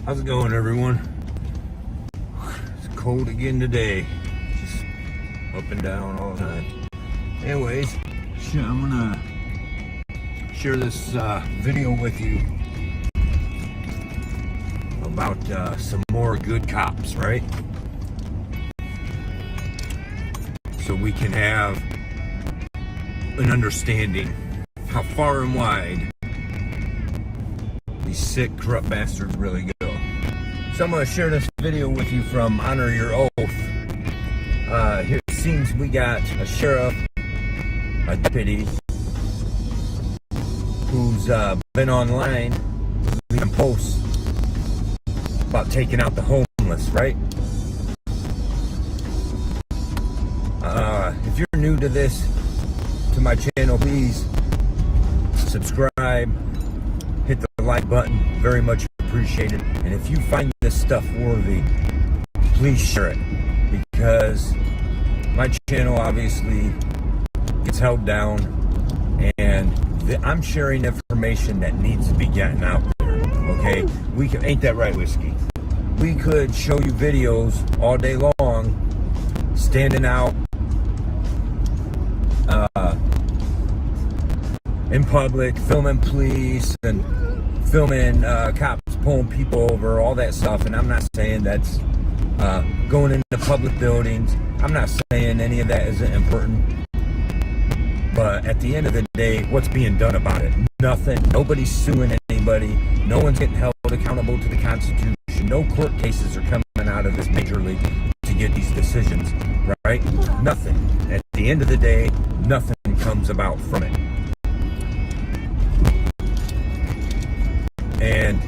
How's it going, everyone? It's cold again today. Just up and down all the time. Anyways, I'm gonna share this video with you about some more good cops, right? So we can have an understanding how far and wide these sick, corrupt bastards really go. So I'm going to share this video with you from Honor Your Oath. Here it seems we got a sheriff, a deputy, who's been online leaving posts about taking out the homeless, right? If you're new to this, to my channel, please subscribe, hit the like button, very much appreciated. And if you find this stuff worthy, please share it, because my channel obviously gets held down, and I'm sharing information that needs to be getting out there. Okay, ain't that right, Whiskey? We could show you videos all day long, standing out in public, filming police and filming cops pulling people over, all that stuff. And I'm not saying that's going into public buildings. I'm not saying any of that isn't important. But at the end of the day, what's being done about it? Nothing. Nobody's suing anybody. No one's getting held accountable to the Constitution. No court cases are coming out of this major league to get these decisions, right? Nothing. At the end of the day, nothing comes about from it. And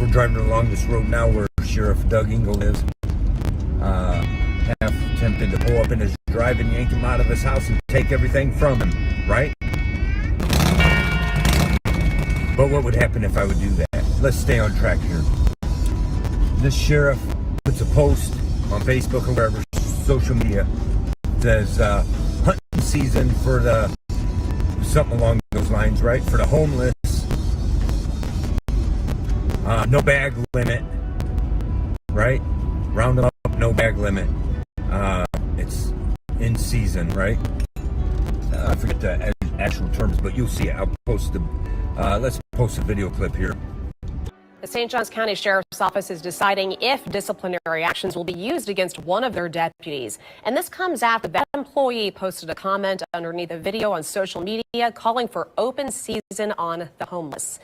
we're driving along this road now where Sheriff Doug Engel lives. Half tempted to pull up in his drive and yank him out of his house and take everything from him, right? But what would happen if I would do that? Let's stay on track here. This sheriff puts a post on Facebook or wherever, social media, says hunting season for the, something along those lines, right? For the homeless. No bag limit, right? Round them up, no bag limit. It's in season, right? I forget the actual terms, but you'll see it. I'll post the, let's post a video clip here. The St. Johns County Sheriff's Office is deciding if disciplinary actions will be used against one of their deputies. And this comes after that employee posted a comment underneath a video on social media calling for open season on the homeless.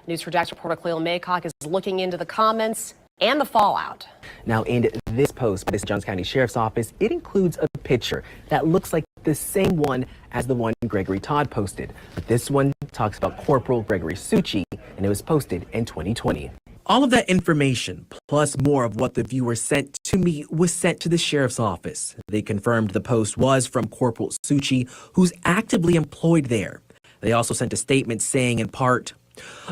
News4Jax reporter Cleo Maycock is looking into the comments and the fallout. Now, in this post by the St. Johns County Sheriff's Office, it includes a picture that looks like the same one as the one Gregory Todd posted. But this one talks about Corporal Gregory Succi, and it was posted in 2020. All of that information, plus more of what the viewer sent to me, was sent to the Sheriff's Office. They confirmed the post was from Corporal Succi, who's actively employed there. They also sent a statement saying, in part,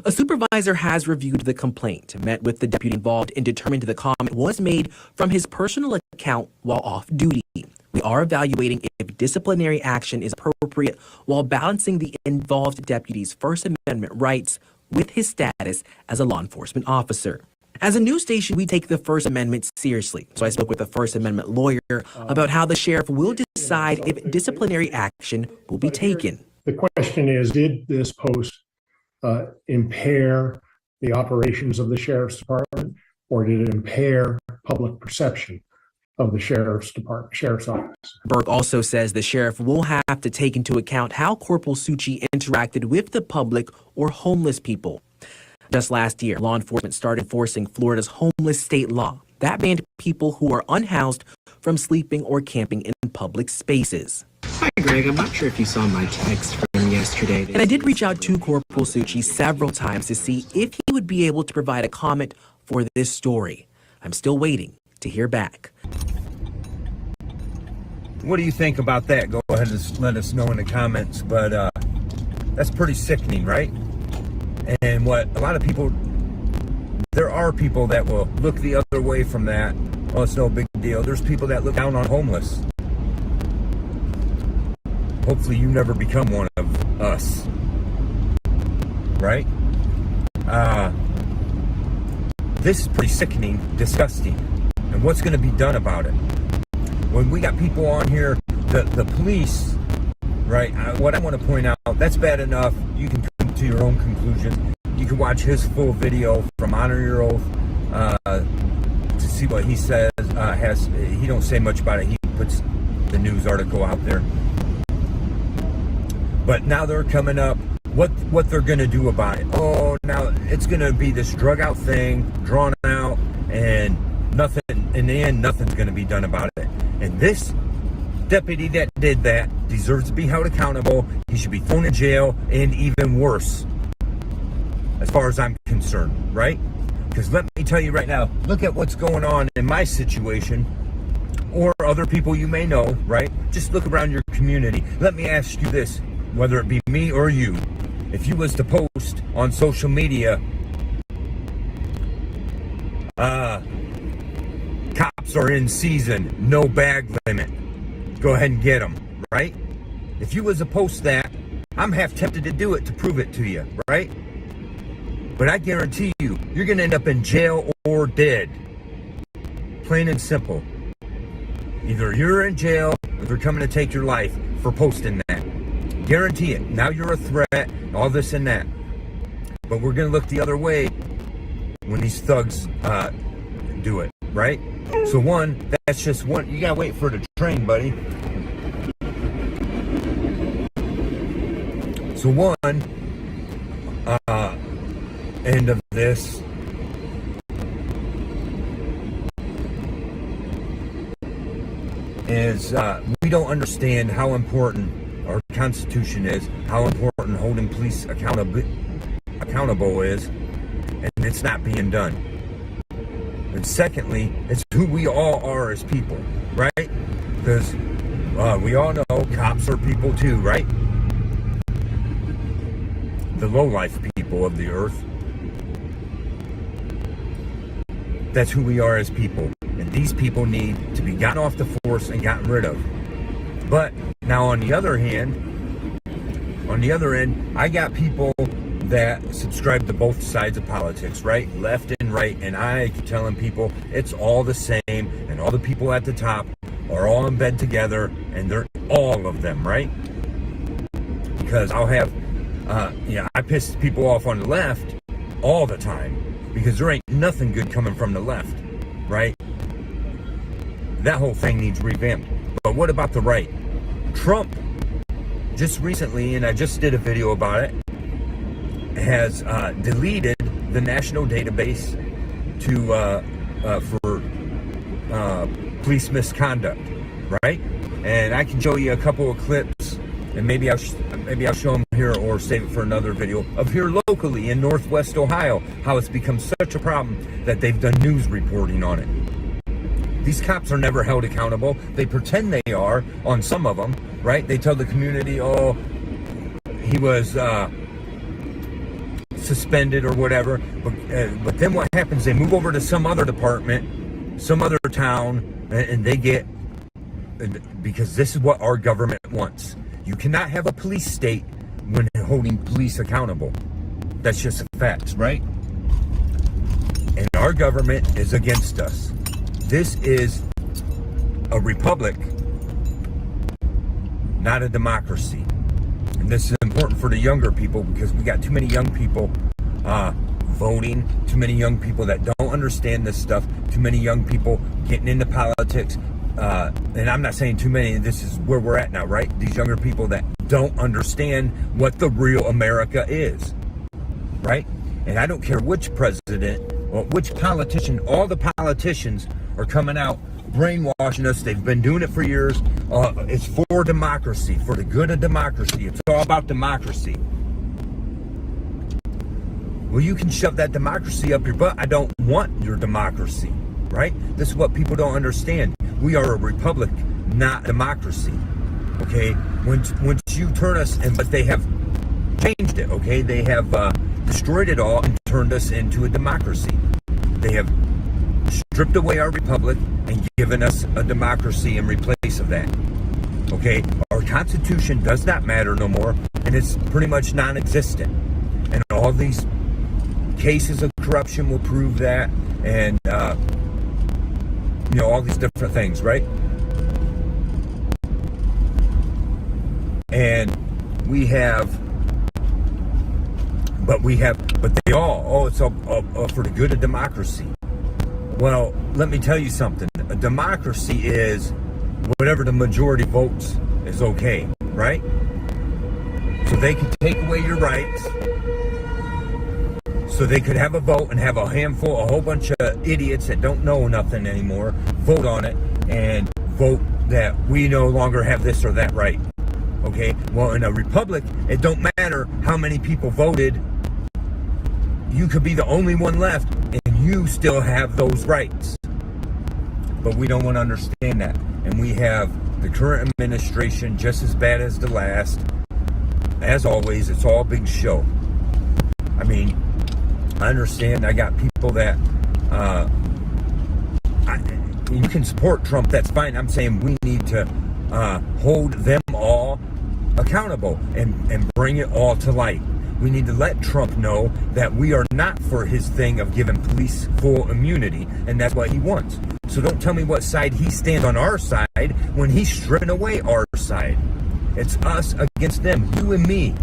"A supervisor has reviewed the complaint, met with the deputy involved, and determined the comment was made from his personal account while off duty. We are evaluating if disciplinary action is appropriate while balancing the involved deputy's First Amendment rights with his status as a law enforcement officer." As a news station, we take the First Amendment seriously. So I spoke with a First Amendment lawyer about how the sheriff will decide if disciplinary action will be taken. The question is, did this post impair the operations of the sheriff's department, or did it impair public perception of the sheriff's office? Burke also says the sheriff will have to take into account how Corporal Succi interacted with the public or homeless people. Just last year, law enforcement started enforcing Florida's homeless state law that banned people who are unhoused from sleeping or camping in public spaces. Hi, Greg. I'm not sure if you saw my text from yesterday. And I did reach out to Corporal Succi several times to see if he would be able to provide a comment for this story. I'm still waiting to hear back. What do you think about that? Go ahead and let us know in the comments. But that's pretty sickening, right? And what a lot of people, there are people that will look the other way from that. Oh, it's no big deal. There's people that look down on homeless. Hopefully you never become one of us, right? this is pretty sickening, disgusting. And what's going to be done about it? When we got people on here, the police, right? What I want to point out, that's bad enough. You can come to your own conclusion. You can watch his full video from Honor Your Oath to see what he says. He don't say much about it. He puts the news article out there. But now they're coming up. What they're going to do about it? Oh, now it's going to be this drug out thing, drawn out, and nothing. In the end, nothing's going to be done about it. And this deputy that did that deserves to be held accountable. He should be thrown in jail, and even worse, as far as I'm concerned, right? Because let me tell you right now, look at what's going on in my situation, or other people you may know, right? Just look around your community. Let me ask you this, whether it be me or you, if you was to post on social media, cops are in season, no bag limit, go ahead and get them, right? If you was to post that, I'm half tempted to do it to prove it to you, right? But I guarantee you, you're going to end up in jail or dead. Plain and simple. Either you're in jail or they're coming to take your life for posting that. Guarantee it. Now you're a threat, all this and that. But we're going to look the other way when these thugs do it, right? So one, that's just one. You got to wait for the train, buddy. So one, end of this is we don't understand how important our Constitution is, how important holding police accountable is, and it's not being done. And secondly, it's who we all are as people, right? Because we all know cops are people too, right? The low-life people of the earth. That's who we are as people. And these people need to be gotten off the force and gotten rid of. But now on the other end, I got people that subscribe to both sides of politics, right? Left and right. And I keep telling people it's all the same. And all the people at the top are all in bed together. And they're all of them, right? Because I'll have, I piss people off on the left all the time. Because there ain't nothing good coming from the left, right? That whole thing needs revamped. But what about the right? Trump, just recently, and I just did a video about it, has deleted the national database for police misconduct, right? And I can show you a couple of clips, and maybe I'll show them here or save it for another video of here locally in Northwest Ohio, how it's become such a problem that they've done news reporting on it. These cops are never held accountable. They pretend they are on some of them, right? They tell the community, oh, he was suspended or whatever. But then what happens? They move over to some other department, some other town, and they get, because this is what our government wants. You cannot have a police state when holding police accountable. That's just facts, right? And our government is against us. This is a republic, not a democracy. And this is important for the younger people because we got too many young people voting, too many young people that don't understand this stuff, too many young people getting into politics. And I'm not saying too many, this is where we're at now, right? These younger people that don't understand what the real America is, right? And I don't care which president or which politician, all the politicians are coming out brainwashing us. They've been doing it for years. It's for democracy, for the good of democracy. It's all about democracy. Well, you can shove that democracy up your butt. I don't want your democracy, right? This is what people don't understand. We are a republic, not a democracy, okay? Once you turn us, but they have changed it, okay? They have destroyed it all and turned us into a democracy. They have stripped away our republic and given us a democracy in replace of that, okay? Our Constitution does not matter no more, and it's pretty much non-existent. And all these cases of corruption will prove that, and all these different things, right? And but they all, it's for the good of democracy. Well, let me tell you something. A democracy is whatever the majority votes is okay, right? So they could take away your rights. So they could have a vote and have a whole bunch of idiots that don't know nothing anymore, vote on it and vote that we no longer have this or that right. Okay? Well, in a republic, it don't matter how many people voted. You could be the only one left and you still have those rights. But we don't want to understand that. And we have the current administration just as bad as the last. As always, it's all a big show. I mean, I understand I got people that you can support Trump, that's fine. I'm saying we need to hold them all accountable and bring it all to light. We need to let Trump know that we are not for his thing of giving police full immunity, and that's what he wants. So don't tell me what side he stands on our side when he's stripping away our side. It's us against them, you and me,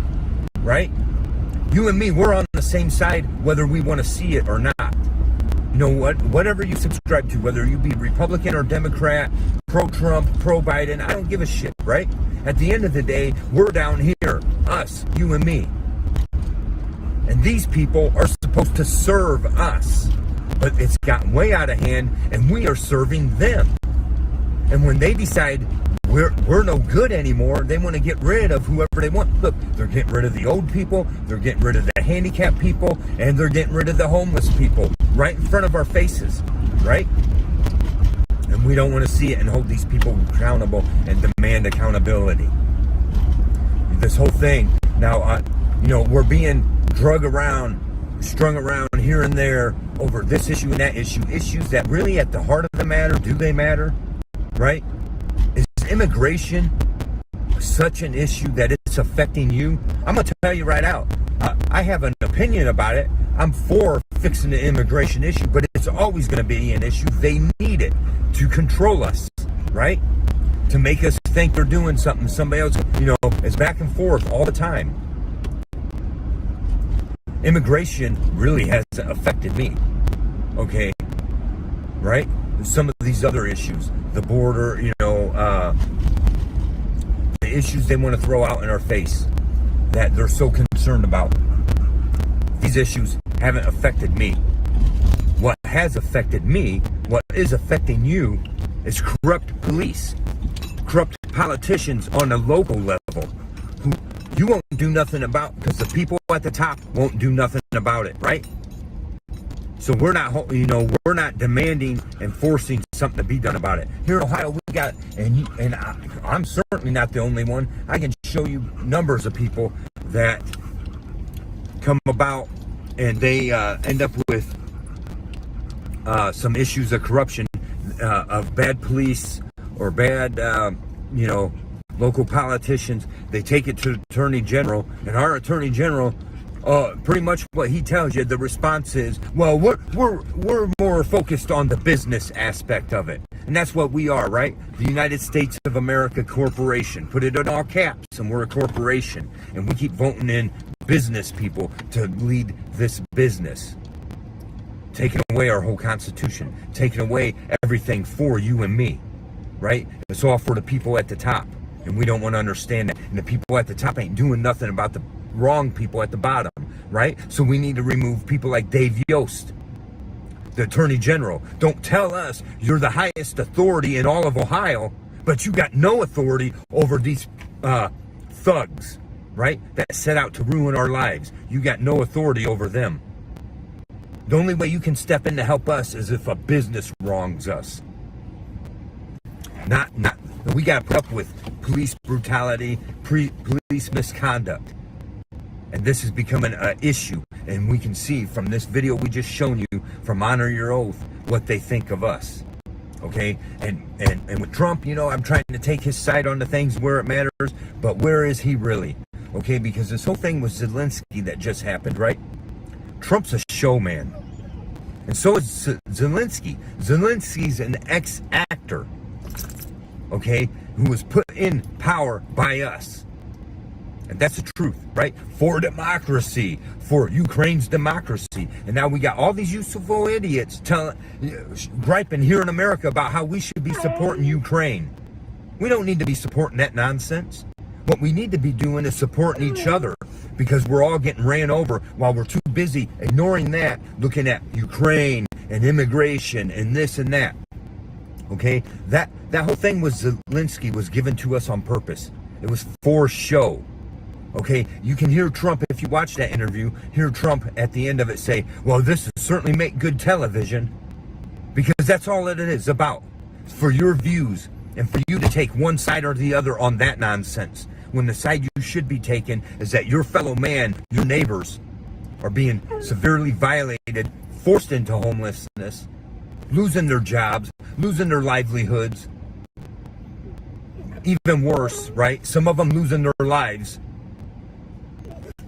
right? You and me, we're on the same side whether we want to see it or not. You know what? Whatever you subscribe to, whether you be Republican or Democrat, pro-Trump, pro-Biden, I don't give a shit, right? At the end of the day, we're down here, us, you and me. And these people are supposed to serve us. But it's gotten way out of hand, and we are serving them. And when they decide we're no good anymore, they want to get rid of whoever they want. Look, they're getting rid of the old people, they're getting rid of the handicapped people, and they're getting rid of the homeless people right in front of our faces, right? And we don't want to see it and hold these people accountable and demand accountability. This whole thing, now, we're being strung around here and there over this issue and that issue, issues that really at the heart of the matter, do they matter, right? Is immigration such an issue that it's affecting you? I'm going to tell you right out, I have an opinion about it. I'm for fixing the immigration issue, but it's always going to be an issue. They need it to control us, right? To make us think they're doing something. Somebody else, is back and forth all the time. Immigration really hasn't affected me, okay? Right? Some of these other issues, the border, the issues they want to throw out in our face that they're so concerned about. These issues haven't affected me. What has affected me, what is affecting you, is corrupt police, corrupt politicians on a local level who you won't do nothing about because the people at the top won't do nothing about it, right? So we're not demanding and forcing something to be done about it. Here in Ohio, we got, and I'm certainly not the only one. I can show you numbers of people that come about and they end up with some issues of corruption, of bad police or bad, local politicians. They take it to the Attorney General, and our Attorney General, pretty much what he tells you, the response is, well, we're more focused on the business aspect of it. And that's what we are, right? The United States of America Corporation. Put it in all caps, and we're a corporation. And we keep voting in business people to lead this business. Taking away our whole Constitution. Taking away everything for you and me, right? It's all for the people at the top. And we don't want to understand that. And the people at the top ain't doing nothing about the wrong people at the bottom, right? So we need to remove people like Dave Yost, the Attorney General. Don't tell us you're the highest authority in all of Ohio, but you got no authority over these thugs, right? That set out to ruin our lives. You got no authority over them. The only way you can step in to help us is if a business wrongs us. We got to put up with police brutality, police misconduct. And this is becoming an issue. And we can see from this video we just shown you from Honor Your Oath what they think of us. Okay? And with Trump, I'm trying to take his side on the things where it matters. But where is he really? Okay? Because this whole thing with Zelensky that just happened, right? Trump's a showman. And so is Zelensky. Zelensky's an ex-actor, okay, who was put in power by us. And that's the truth, right? For democracy, for Ukraine's democracy. And now we got all these useful idiots griping here in America about how we should be supporting Ukraine. We don't need to be supporting that nonsense. What we need to be doing is supporting each other, because we're all getting ran over while we're too busy ignoring that, looking at Ukraine and immigration and this and that. Okay? That whole thing with Zelensky was given to us on purpose. It was for show. Okay? You can hear Trump, if you watch that interview, hear Trump at the end of it say, well, this will certainly make good television, because that's all it is about. It's for your views and for you to take one side or the other on that nonsense, when the side you should be taking is that your fellow man, your neighbors, are being severely violated, forced into homelessness, losing their jobs, losing their livelihoods. Even worse, right? Some of them losing their lives,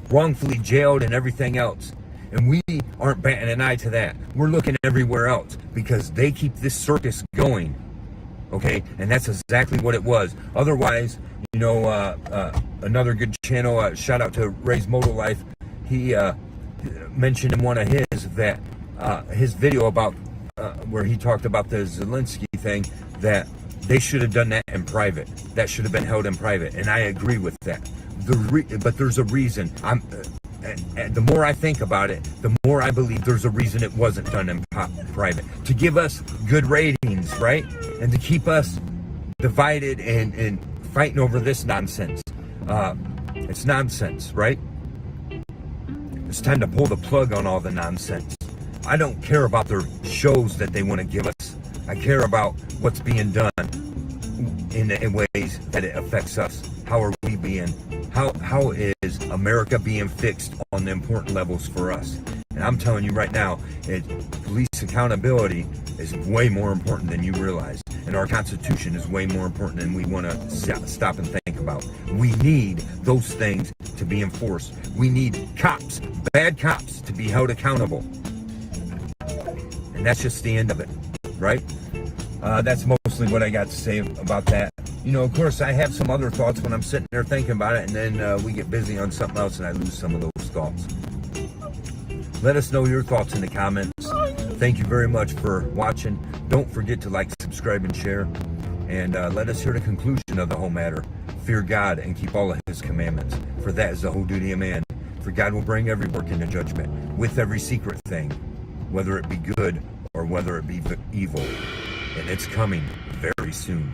wrongfully jailed and everything else. And we aren't batting an eye to that. We're looking everywhere else because they keep this circus going. Okay? And that's exactly what it was. Otherwise, you know, another good channel, shout out to Ray's Moto Life, he mentioned in one of his that his video about where he talked about the Zelensky thing, that they should have done that in private. That should have been held in private, and I agree with that. But there's a reason. The more I think about it, the more I believe there's a reason it wasn't done in private. To give us good ratings, right? And to keep us divided and fighting over this nonsense. It's nonsense, right? It's time to pull the plug on all the nonsense. I don't care about their shows that they want to give us. I care about what's being done in ways that it affects us. How are we being, how is America being fixed on the important levels for us? And I'm telling you right now, police accountability is way more important than you realize. And our Constitution is way more important than we want to stop and think about. We need those things to be enforced. We need cops, bad cops, to be held accountable. And that's just the end of it, right? That's mostly what I got to say about that. You know, of course, I have some other thoughts when I'm sitting there thinking about it, and then we get busy on something else and I lose some of those thoughts. Let us know your thoughts in the comments. Thank you very much for watching. Don't forget to like, subscribe, and share. And let us hear the conclusion of the whole matter. Fear God and keep all of his commandments, for that is the whole duty of man. For God will bring every work into judgment, with every secret thing, whether it be good or whether it be evil. And it's coming very soon.